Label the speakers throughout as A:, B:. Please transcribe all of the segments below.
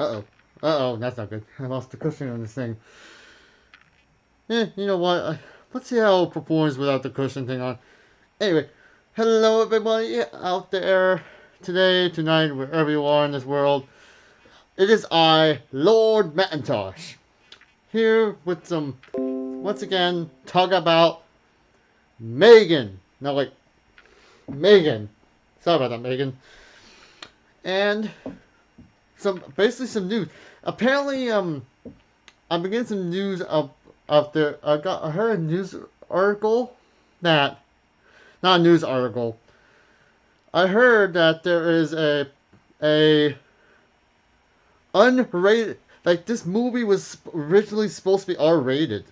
A: Uh-oh. Uh-oh, that's not good. I lost the cushion on this thing. You know what? Let's see how it performs without the cushion thing on. Anyway, hello everybody out there today, tonight, wherever you are in this world. It is I, Lord Macintosh, here with some, once again, talk about M3GAN. No, wait, M3GAN. Sorry about that, M3GAN. And basically some news. Apparently, I'm getting some news of the, I heard a news article that, not a news article. I heard that there is a unrated, like this movie was originally supposed to be R-rated,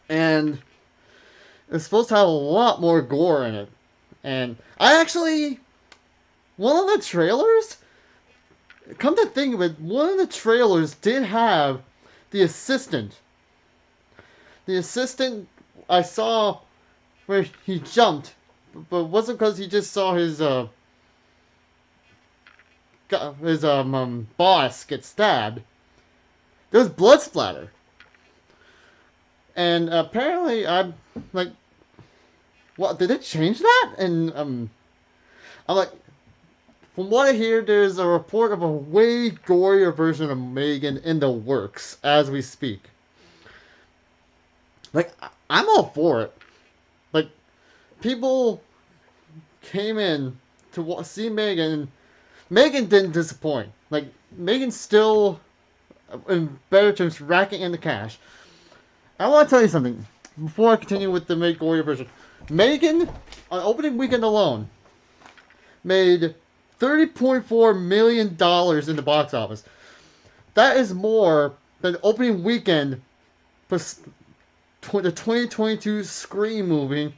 A: and it's supposed to have a lot more gore in it. And I actually, one of the trailers, come to think of it, one of the trailers did have the assistant. The assistant I saw where he jumped, but it wasn't because he just saw his boss get stabbed. There was blood splatter, and apparently I'm like, what, did it change that? And I'm like, from what I hear, there's a report of a way gorier version of M3GAN in the works as we speak. Like, I'm all for it. Like, people came in to see M3GAN, and M3GAN didn't disappoint. Like, M3GAN's still, in better terms, racking in the cash. I want to tell you something before I continue with the Make Warrior version. M3GAN, on opening weekend alone, made $30.4 million in the box office. That is more than opening weekend for the 2022 Scream movie.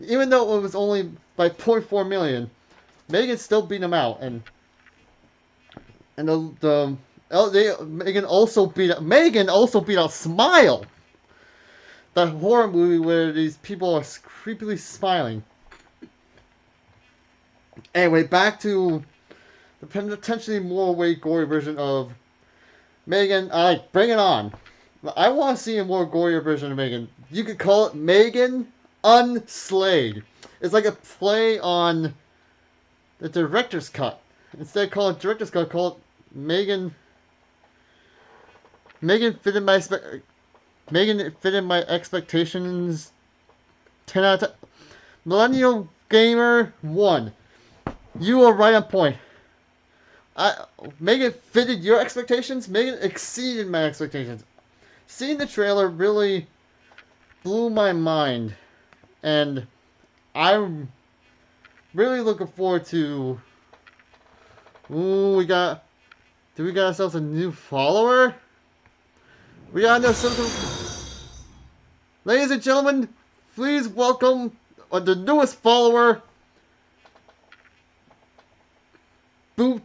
A: Even though it was only by 0.4 million, M3GAN still beat them out, and M3GAN also beat out Smile, the horror movie where these people are creepily smiling. Anyway, back to the potentially more way gory version of M3GAN. Bring it on. I want to see a more gory version of M3GAN. You could call it M3GAN Unslayed. It's like a play on the director's cut. Instead of calling it director's cut, call it M3GAN. M3GAN fit in my expectations. 10 out of 10. Millennial Gamer 1. You are right on point. M3GAN fitted your expectations. M3GAN exceeded my expectations. Seeing the trailer really blew my mind, and I'm really looking forward to. Ooh, we got ourselves a new follower. We got ourselves. Ladies and gentlemen, please welcome the newest follower. The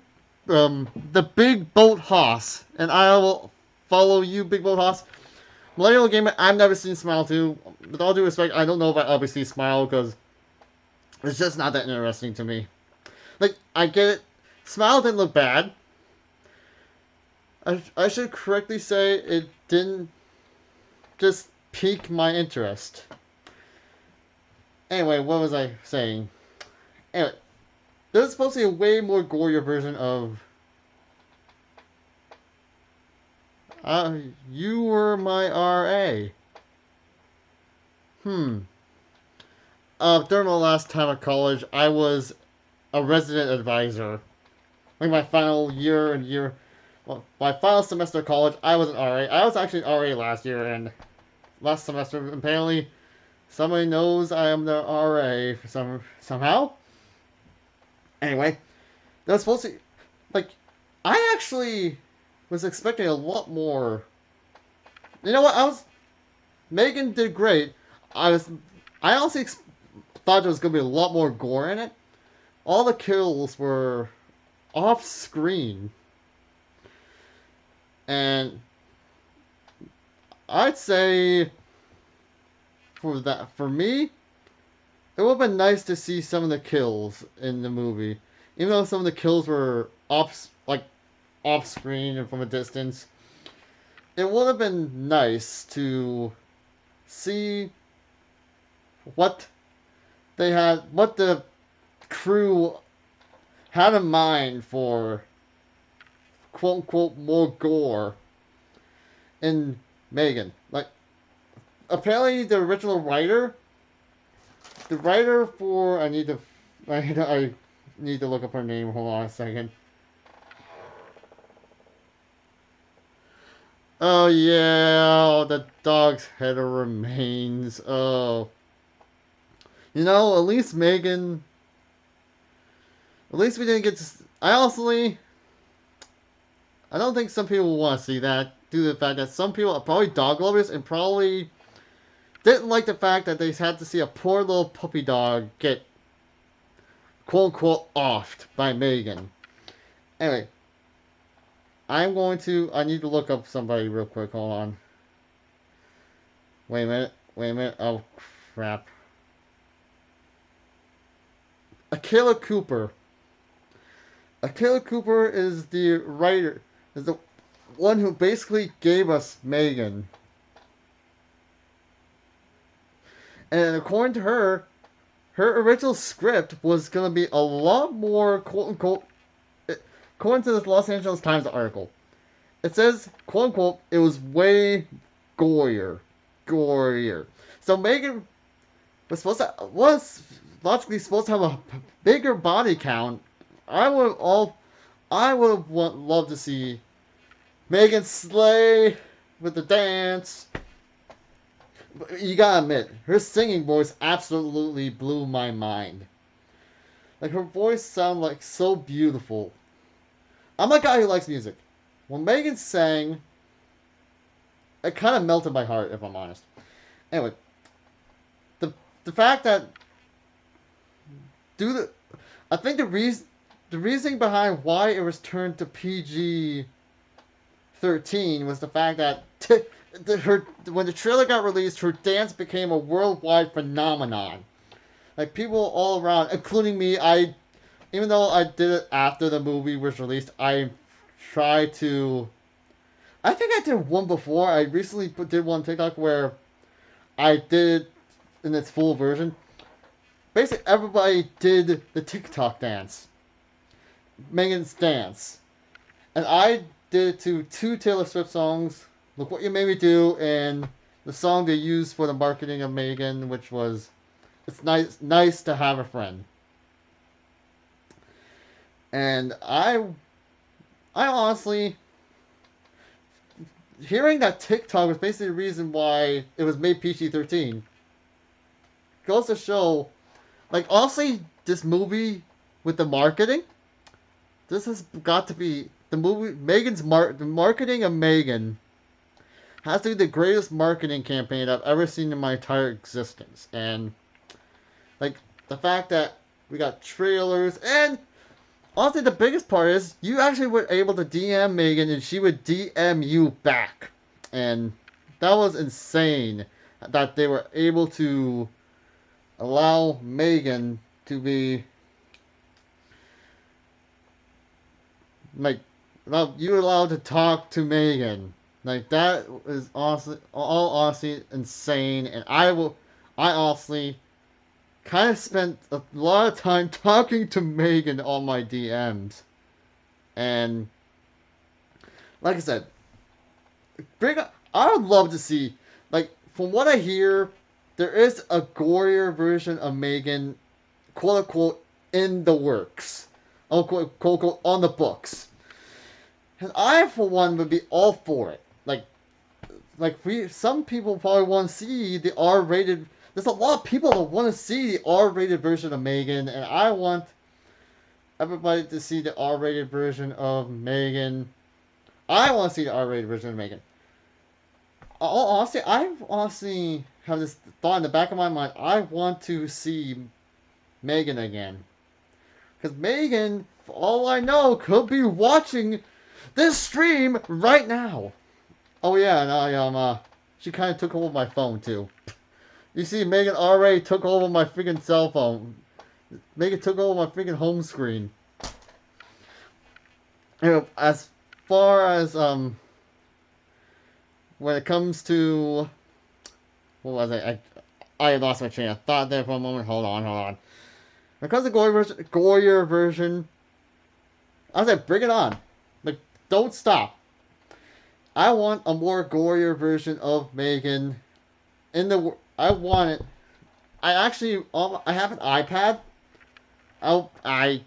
A: Big Boat Hoss, and I will follow you, Big Boat Hoss. Millennial Gamer, I've never seen Smile 2. With all due respect, I don't know if I ever see Smile, because it's just not that interesting to me. Like, I get it. Smile didn't look bad. I should correctly say it didn't just pique my interest. Anyway, what was I saying? Anyway, there's supposed to be a way more gorier version of You Were My R.A. During my last time at college, I was a resident advisor. Like my final my final semester of college, I was an RA. I was actually an RA last year, and last semester, apparently, somebody knows I am the RA for somehow. Anyway, that was supposed to, like, I actually was expecting a lot more. You know what? M3GAN did great. I honestly thought there was gonna be a lot more gore in it. All the kills were off screen, and I'd say for me, it would have been nice to see some of the kills in the movie, even though some of the kills were off, like off screen and from a distance. It would have been nice to see what what the crew had in mind for quote unquote more gore in M3GAN. Like, apparently the original writer, the writer for I need to look up her name. Hold on a second. Oh yeah, the dog's head remains. Oh, you know, at least M3GAN. At least we didn't get to. I don't think some people will want to see that due to the fact that some people are probably dog lovers and probably didn't like the fact that they had to see a poor little puppy dog get quote unquote offed by M3GAN. Anyway, I need to look up somebody real quick. Hold on. Wait a minute. Oh, crap. Akela Cooper. Akela Cooper is the writer, is the one who basically gave us M3GAN. And according to her, her original script was going to be a lot more, quote unquote, according to this Los Angeles Times article. It says, quote unquote, it was way gorier. So M3GAN was logically supposed to have a bigger body count. I would have loved to see M3GAN slay with the dance. But you gotta admit, her singing voice absolutely blew my mind. Like, her voice sounded like so beautiful. I'm a guy who likes music. When M3GAN sang, it kind of melted my heart, if I'm honest. Anyway, the fact that I think the reasoning behind why it was turned to PG-13 was the fact that when the trailer got released, her dance became a worldwide phenomenon. Like, people all around, including me, even though I did it after the movie was released, I tried to. I think I did one before. I recently did one TikTok where I did it in its full version. Basically, everybody did the TikTok dance. M3GAN's dance. And I did it to two Taylor Swift songs. Look What You Made Me Do, and the song they used for the marketing of M3GAN, which was It's Nice to Have a Friend. And I honestly, hearing that TikTok was basically the reason why it was made PG-13 goes to show, like, honestly, this movie with the marketing, this has got to be the movie. The marketing of M3GAN has to be the greatest marketing campaign I've ever seen in my entire existence. And like, the fact that we got trailers, and honestly, the biggest part is you actually were able to DM M3GAN and she would DM you back. And that was insane that they were able to allow M3GAN to be like, you allowed to talk to M3GAN. Like, that is honestly insane. And I honestly kind of spent a lot of time talking to M3GAN on my DMs. And like I said, I would love to see, like, from what I hear, there is a gorier version of M3GAN, quote unquote, in the works. Quote unquote, on the books. And I, for one, would be all for it. Some people probably want to see the R-rated. There's a lot of people that want to see the R-rated version of M3GAN, and I want everybody to see the R-rated version of M3GAN. I want to see the R-rated version of M3GAN. I honestly have this thought in the back of my mind. I want to see M3GAN again. Because M3GAN, for all I know, could be watching this stream right now. Oh yeah, and she kind of took over my phone too. You see, M3GAN already took over my freaking cell phone. M3GAN took over my freaking home screen. Anyway, as far as when it comes to what was it? I lost my train of thought there for a moment. Hold on. When it comes to Goyer version, I said bring it on. Like, don't stop. I want a more gorier version of M3GAN. I want it. I have an iPad. I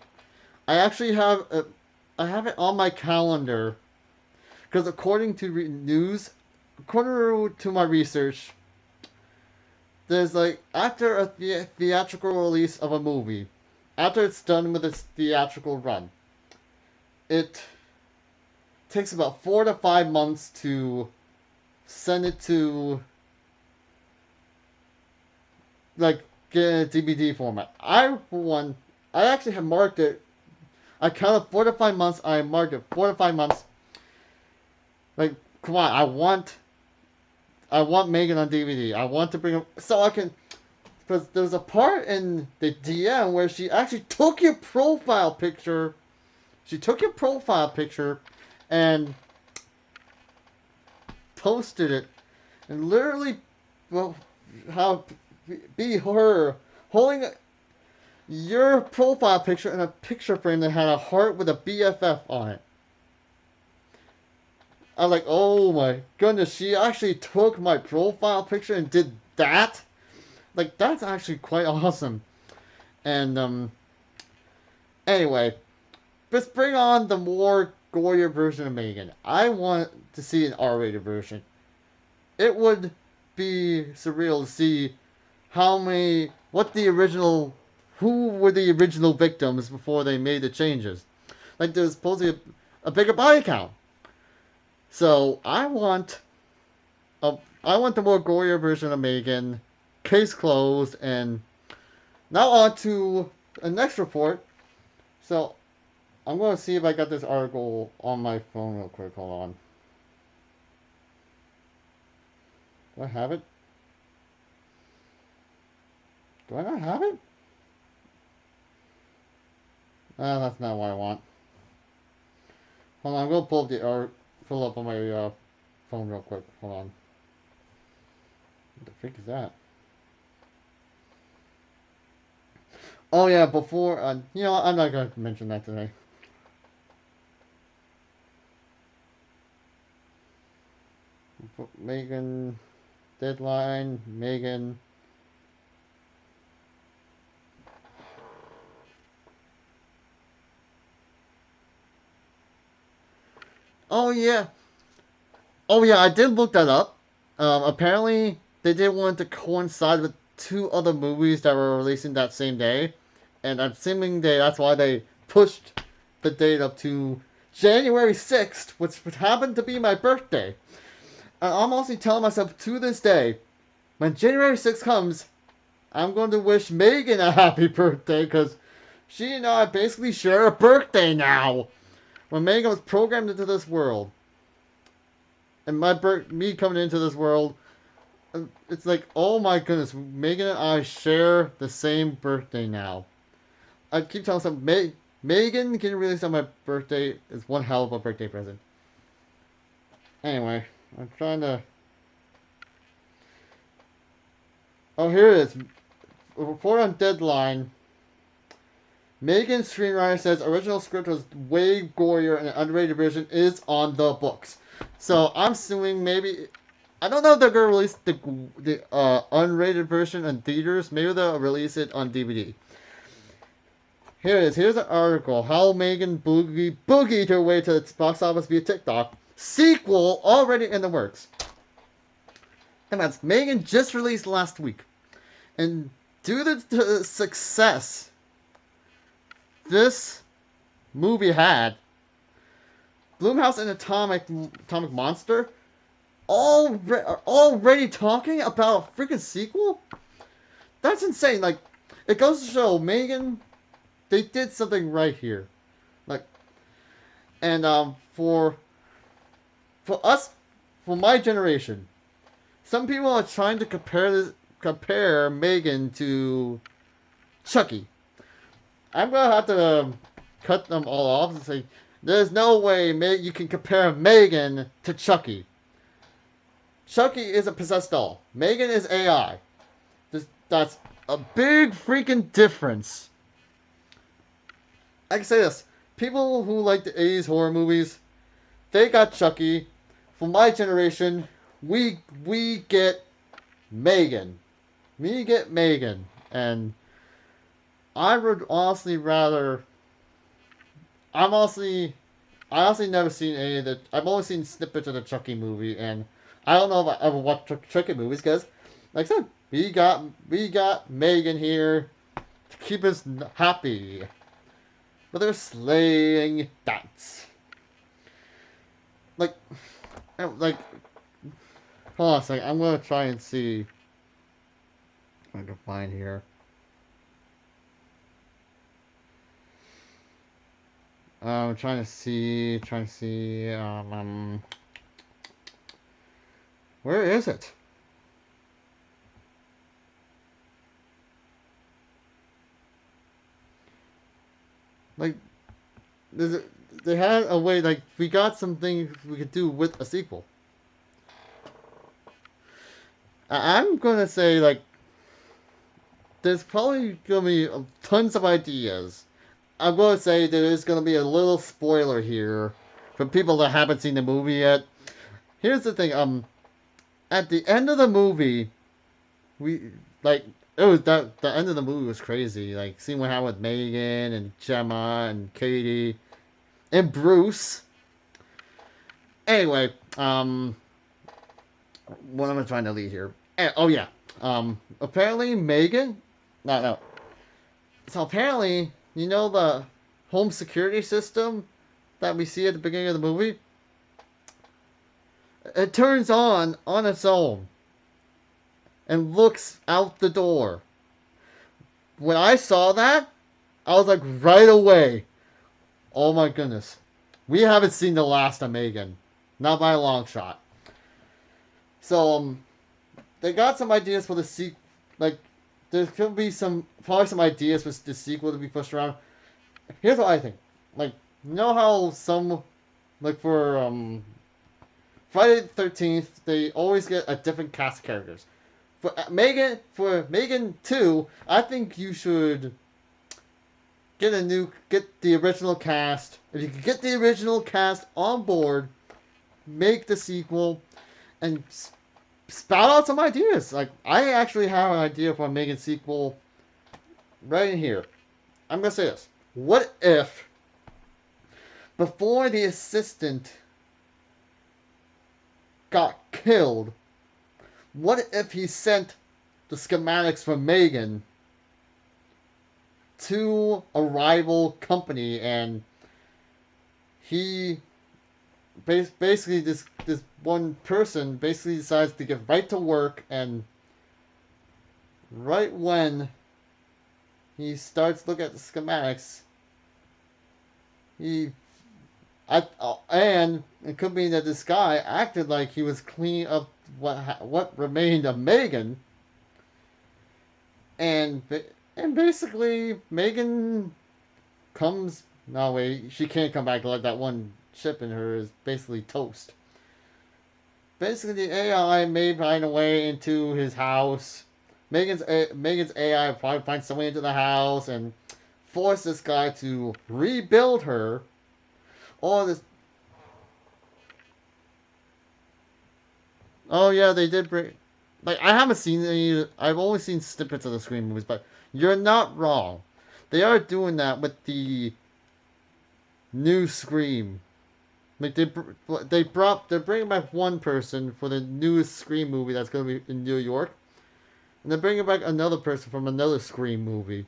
A: actually I have it on my calendar because according to my research, there's like after a theatrical release of a movie, after it's done with its theatrical run, it takes about 4 to 5 months to send it to like get a DVD format. I actually have marked it. I counted 4 to 5 months. I marked it 4 to 5 months. Like, come on, I want M3GAN on DVD. I want to bring it so I can, because there's a part in the DM where she actually took your profile picture. She took your profile picture and posted it, and literally, well, how be her holding your profile picture in a picture frame that had a heart with a BFF on it. I was like, oh my goodness, she actually took my profile picture and did that? Like, that's actually quite awesome. And, anyway, let's bring on the more gorier version of M3GAN. I want to see an R-rated version. It would be surreal to see who were the original victims before they made the changes. Like, there's supposed to be a bigger body count. So, I want the more gorier version of M3GAN. Case closed, and now on to the next report. So, I'm going to see if I got this article on my phone real quick. Hold on. Do I have it? Do I not have it? That's not what I want. Hold on, I'm going to pull up pull up on my phone real quick. Hold on. What the frick is that? Oh yeah, before, you know, I'm not going to mention that today. M3GAN, deadline, M3GAN. Oh yeah. Oh yeah, I did look that up. Apparently, they did want to coincide with two other movies that were releasing that same day. And I'm assuming that's why they pushed the date up to January 6th, which would happen to be my birthday. And I'm also telling myself to this day, when January 6th comes, I'm going to wish M3GAN a happy birthday, because she and I basically share a birthday now. When M3GAN was programmed into this world, and me coming into this world, it's like, oh my goodness, M3GAN and I share the same birthday now. I keep telling myself, M3GAN getting released on my birthday is one hell of a birthday present. Anyway, I'm trying to... Oh, here it is. A report on Deadline. M3GAN screenwriter says original script was way gorier and an unrated version is on the books. So I'm assuming maybe... I don't know if they're going to release the unrated version in theaters. Maybe they'll release it on DVD. Here it is. Here's an article. How M3GAN boogied her way to the box office via TikTok. Sequel already in the works. And that's M3GAN just released last week. And due to the success this movie had, Blumhouse and Atomic Monster are already talking about a freaking sequel? That's insane. Like, it goes to show M3GAN, they did something right here. Like, and for us, for my generation, some people are trying to compare M3GAN to Chucky. I'm gonna have to cut them all off and say, There's no way you can compare M3GAN to Chucky. Chucky is a possessed doll. M3GAN is AI. That's a big freaking difference. I can say this. People who like the 80s horror movies, they got Chucky. For my generation, we get M3GAN. We get M3GAN. And I would honestly rather... I honestly never seen any of the... I've only seen snippets of the Chucky movie, and I don't know if I ever watched Chucky movies, because, like I said, we got M3GAN here to keep us happy. But they're slaying bats. Like, hold on a second. I'm gonna try and see if I can find here. I'm trying to see, where is it? Like, they had a way, like, we got something we could do with a sequel. I'm gonna say, like, there's probably gonna be tons of ideas. I'm gonna say there is gonna be a little spoiler here for people that haven't seen the movie yet. Here's the thing, at the end of the movie, we, like, it was the end of the movie was crazy. Like, seeing what happened with M3GAN and Gemma and Katie and Bruce. Anyway, what am I trying to lead here? Oh yeah, apparently M3GAN, no. So apparently, you know the home security system that we see at the beginning of the movie? It turns on its own and looks out the door. When I saw that, I was like, right away, oh my goodness, we haven't seen the last of M3GAN, not by a long shot. So they got some ideas for the sequel. Like, there could be probably some ideas for the sequel to be pushed around. Here's what I think. Like, you know how like for Friday the 13th, they always get a different cast of characters. For M3GAN 2, I think you should get the original cast. If you can get the original cast on board, make the sequel, and spout out some ideas. Like, I actually have an idea for a M3GAN sequel right in here. I'm gonna say this. What if, before the assistant got killed, what if he sent the schematics for M3GAN to a rival company, and he basically this one person basically decides to get right to work, and right when he starts looking at the schematics, and it could be that this guy acted like he was cleaning up what remained of M3GAN, and basically M3GAN comes. No wait, she can't come back. Like, that one chip in her is basically toast. Basically, the AI may find a way into his house. M3GAN's AI probably finds some way into the house and force this guy to rebuild her. All this. Oh yeah, they did bring. Like, I haven't seen any. I've only seen snippets of the Scream movies, but you're not wrong. They are doing that with the new Scream. Like, they're bringing back one person for the newest Scream movie that's going to be in New York, and they're bringing back another person from another Scream movie.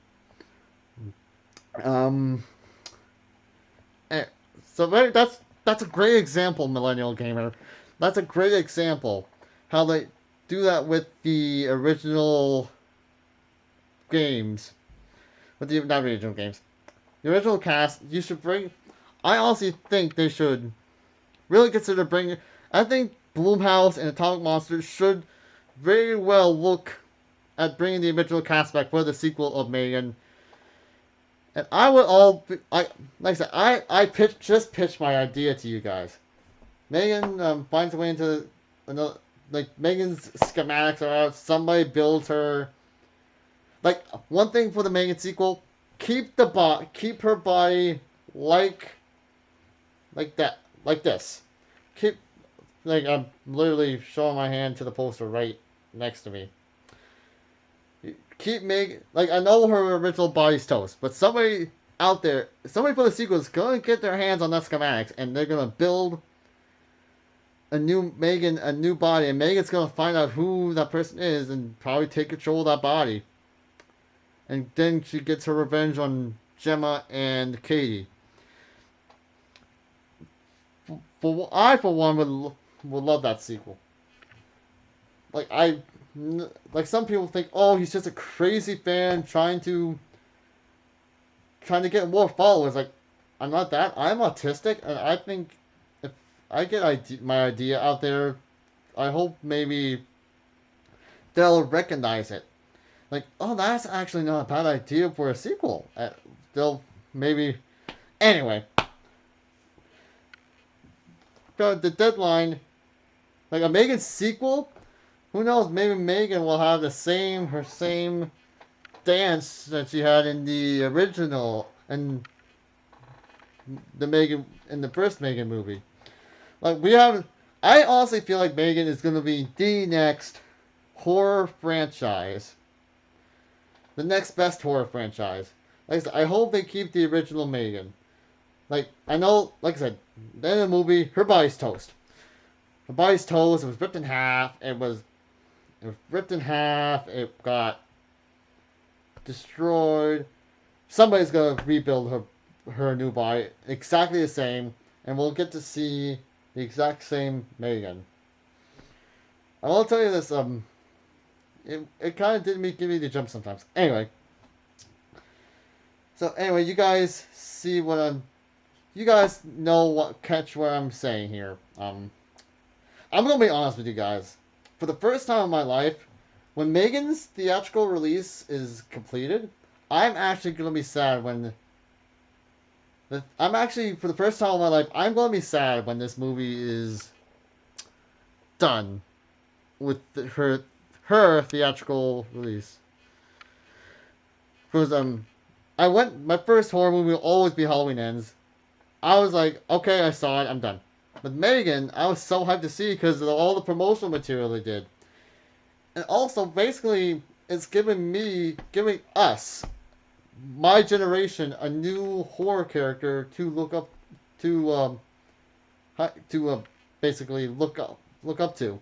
A: So that's a great example, Millennial Gamer. That's a great example how they do that with the original games. With the not original games, the original cast. You should bring. I honestly think they should really consider bringing. I think Blumhouse and Atomic Monsters should very well look at bringing the original cast back for the sequel of M3GAN. And I would all be, like I said, just pitched my idea to you guys. M3GAN finds a way into another, like M3GAN's schematics are out. Somebody builds her. Like one thing for the M3GAN sequel, keep her body like that, like this. Keep like I'm literally showing my hand to the poster right next to me. Keep making like I know her original body's toast, but somebody out there, somebody for the sequel is gonna get their hands on that schematics, and they're gonna build a new M3GAN, a new body, and M3GAN's gonna find out who that person is and probably take control of that body. And then she gets her revenge on Gemma and Katie. For one, would love that sequel. Like like some people think, oh, he's just a crazy fan trying to get more followers. Like, I'm not that. I'm autistic, and I think if I get my idea out there, I hope maybe they'll recognize it. Like, oh, that's actually not a bad idea for a sequel. They'll maybe. Anyway, the deadline, like a M3GAN sequel. Who knows? Maybe M3GAN will have her same dance that she had in the original and the M3GAN in the first M3GAN movie. Like we have, I honestly feel like M3GAN is going to be the next horror franchise, the next best horror franchise. Like I said, I hope they keep the original M3GAN. Like I know, like I said, the end of the movie, her body's toast. Her body's toast. It was ripped in half. It was ripped in half. It got destroyed. Somebody's gonna rebuild her new body exactly the same, and we'll get to see the exact same M3GAN. I will tell you this. It kind of did give me the jump sometimes. Anyway. So anyway, you guys see what you guys know catch what I'm saying here. I'm gonna be honest with you guys. For the first time in my life, when M3GAN's theatrical release is completed, I'm actually gonna be sad when. I'm actually, for the first time in my life, I'm gonna be sad when this movie is done with her theatrical release. Because my first horror movie will always be Halloween Ends. I was like, okay, I saw it, I'm done. But M3GAN, I was so hyped to see because of all the promotional material they did. And also, basically, it's giving us, my generation, a new horror character to look up to, basically look up to.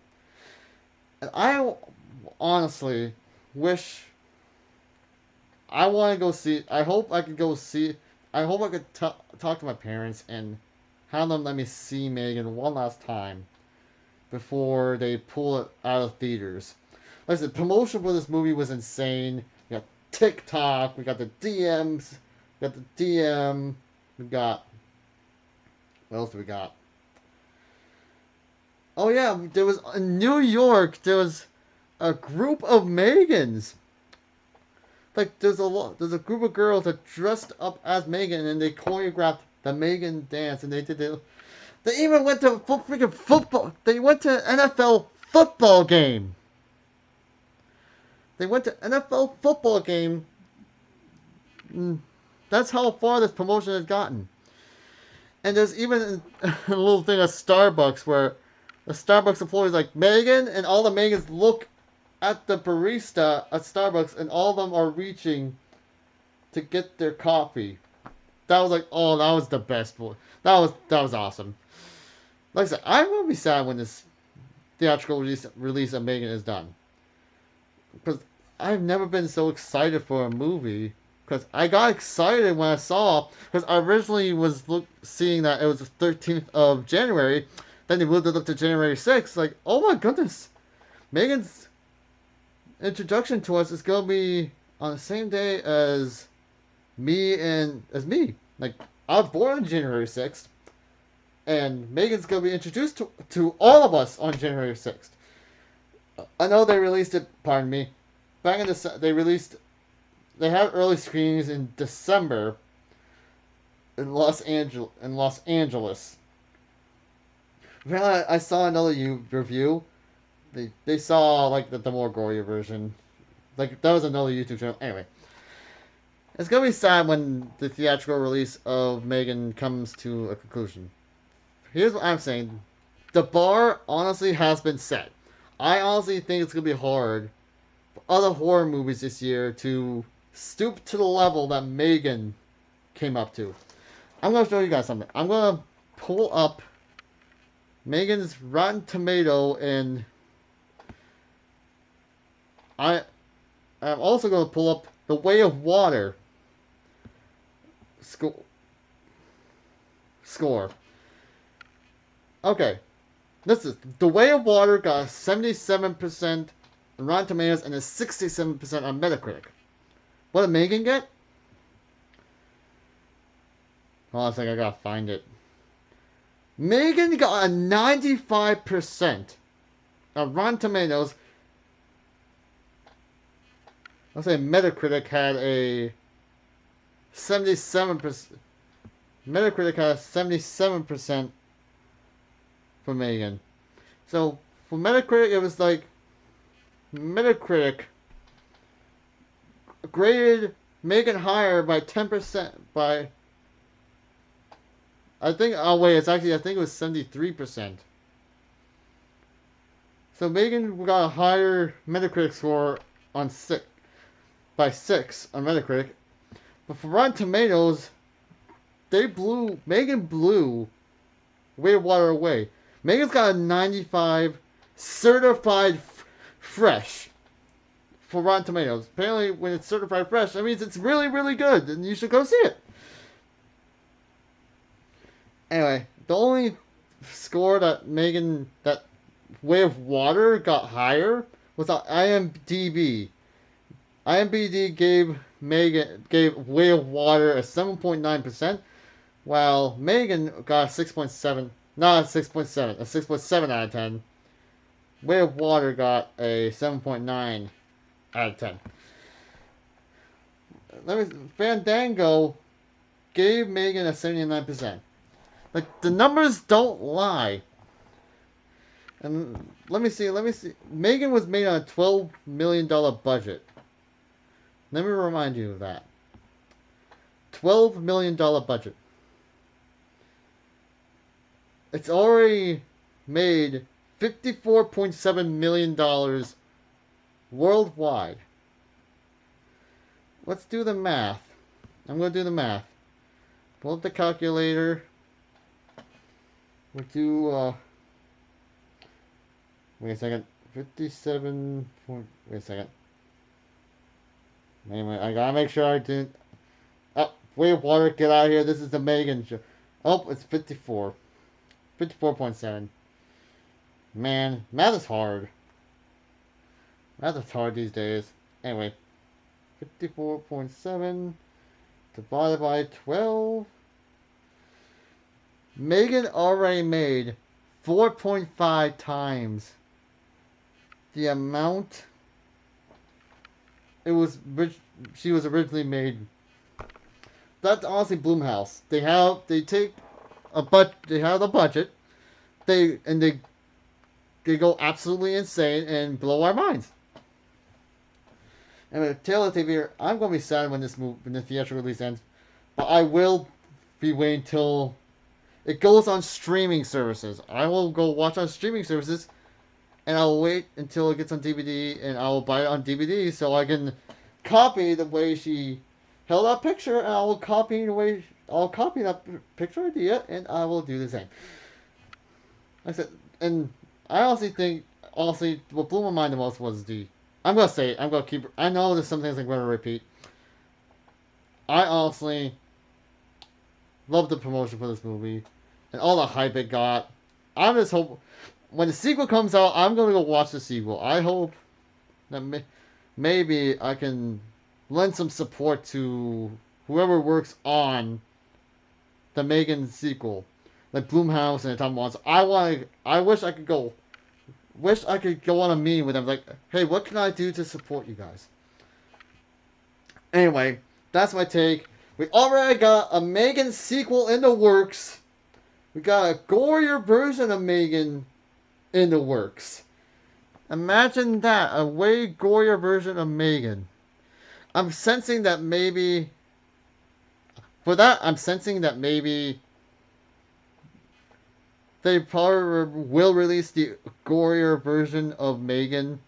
A: And I honestly wish I want to go see. I hope I could go see. I hope I could talk to my parents and have them let me see M3GAN one last time before they pull it out of theaters. Like I said, promotion for this movie was insane. We got TikTok. We got the DMs. We got the DM. We got. What else do we got? Oh yeah, there was in New York. There was a group of M3GANs. Like there's a group of girls that dressed up as M3GAN and they choreographed the M3GAN dance and they did it. They even went to freaking football. They went to NFL football game. They went to NFL football game. That's how far this promotion has gotten. And there's even a little thing at Starbucks where the Starbucks employees like M3GAN, and all the M3GANs look at the barista at Starbucks, and all of them are reaching to get their coffee. That was like, oh, that was the best one. That was awesome. Like I said, I'm gonna be sad when this theatrical release of M3GAN is done, because I've never been so excited for a movie. Because I got excited when I saw, because I originally was seeing that it was the 13th of January, then they moved it up to January 6th. Like, oh my goodness, M3GAN's introduction to us is gonna be on the same day as me. Like, I was born on January 6th, and M3GAN's gonna be introduced to all of us on January 6th. I know they released it. Pardon me. Back in they had early screenings in December, in Los Angeles. Apparently, I saw another review. They saw like the more gory version. Like that was another YouTube channel. Anyway, it's gonna be sad when the theatrical release of M3GAN comes to a conclusion. Here's what I'm saying: the bar honestly has been set. I honestly think it's gonna be hard for other horror movies this year to stoop to the level that M3GAN came up to. I'm gonna show you guys something. I'm gonna pull up M3GAN's Rotten Tomato, and I'm also gonna pull up The Way of Water score. Okay, this is The Way of Water got 77% on Rotten Tomatoes and is 67% on Metacritic. What did M3GAN get? Hold on a second, I gotta find it. M3GAN got a 95% on Rotten Tomatoes. I'll say Metacritic had a 77%. Metacritic had a 77% for M3GAN. So for Metacritic, it was like Metacritic graded M3GAN higher by 10% by. I think. Oh wait, I think it was 73%. So M3GAN got a higher Metacritic score on 6 on Metacritic, but for Rotten Tomatoes, M3GAN blew Way of Water away. M3GAN's got a 95 certified fresh for Rotten Tomatoes. Apparently, when it's certified fresh, that means it's really, really good, and you should go see it. Anyway, the only score that M3GAN, that Way of Water got higher was on IMDb. IMDb gave Way of Water a 7.9%, while M3GAN got a 6.7, not a 6.7, a 6.7 out of 10. Way of Water got a 7.9 out of 10. Fandango gave M3GAN a 79%. Like, the numbers don't lie. And let me see. M3GAN was made on a $12 million budget. Let me remind you of that. $12 million budget. It's already made $54.7 million worldwide. Let's do the math. I'm going to do the math. Pull up the calculator. We'll do, wait a second. 57. Wait a second. Anyway, I gotta make sure I didn't. Oh, Way of Water, get out of here. This is the M3GAN show. Oh, it's 54. 54.7. Man, math is hard. Math is hard these days. Anyway, 54.7 divided by 12. M3GAN already made 4.5 times the amount she was originally made. That's honestly Blumhouse. They have the budget. They go absolutely insane and blow our minds. And with Taylor TV, I'm gonna be sad when the theatrical release ends, but I will be waiting till it goes on streaming services. I will go watch on streaming services, and I'll wait until it gets on DVD, and I will buy it on DVD so I can copy the way she held that picture, and I'll copy that picture idea, and I will do the same. Like I said, and I honestly, what blew my mind the most was I'm gonna keep. I know there's some things I'm gonna repeat. I honestly love the promotion for this movie and all the hype it got. I'm just hope when the sequel comes out, I'm gonna go watch the sequel. I hope that maybe I can lend some support to whoever works on the M3GAN sequel, like Blumhouse and Tom Watson. I wish I could go on a meeting with them. Like, hey, what can I do to support you guys? Anyway, that's my take. We already got a M3GAN sequel in the works. We got a gorier version of M3GAN in the works. Imagine that, a way gorier version of M3GAN. I'm sensing that maybe... For that, I'm sensing that maybe they probably will release the gorier version of M3GAN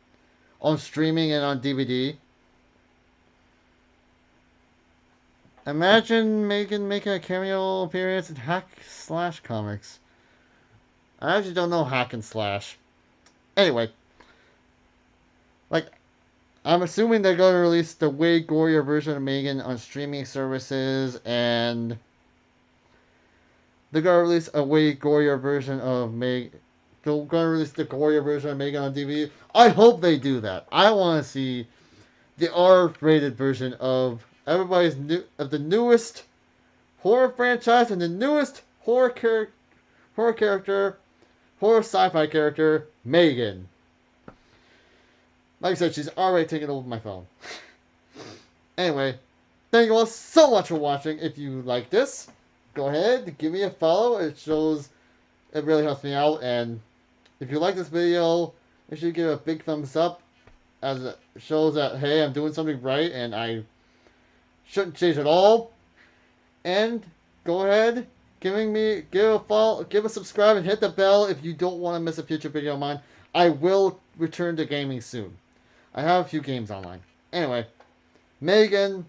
A: on streaming and on DVD. Imagine making a cameo appearance in Hack/Slash comics. I actually don't know Hack and Slash. Anyway, like, I'm assuming they're going to release the way gorier version of M3GAN on streaming services, and they're going to release a way gorier version of M3GAN. They're going to release the gorier version of M3GAN on DVD. I hope they do that. I want to see the R-rated version of the newest horror franchise and the newest horror sci-fi character, M3GAN. Like I said, she's already taken over my phone. Anyway, thank you all so much for watching. If you like this, go ahead, give me a follow. It really helps me out. And if you like this video, make sure you give it a big thumbs up, as it shows that, hey, I'm doing something right and I shouldn't change at all. And go ahead, give a follow, give a subscribe, and hit the bell if you don't want to miss a future video of mine. I will return to gaming soon. I have a few games online. Anyway, M3GAN,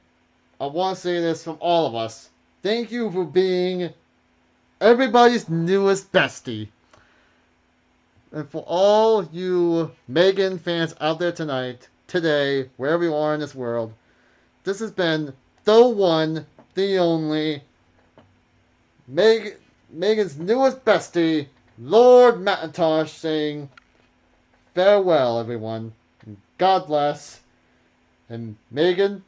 A: I want to say this from all of us. Thank you for being everybody's newest bestie. And for all you M3GAN fans out there today, wherever you are in this world, this has been the one, the only, M3GAN's newest bestie, Lord Macintosh, saying farewell, everyone. God bless. And M3GAN,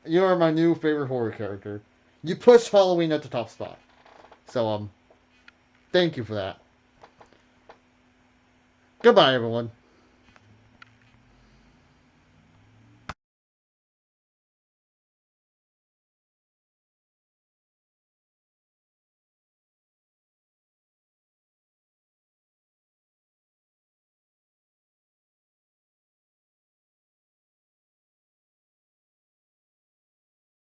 A: you're my new favorite horror character. You pushed Halloween at the top spot. So, thank you for that. Goodbye, everyone.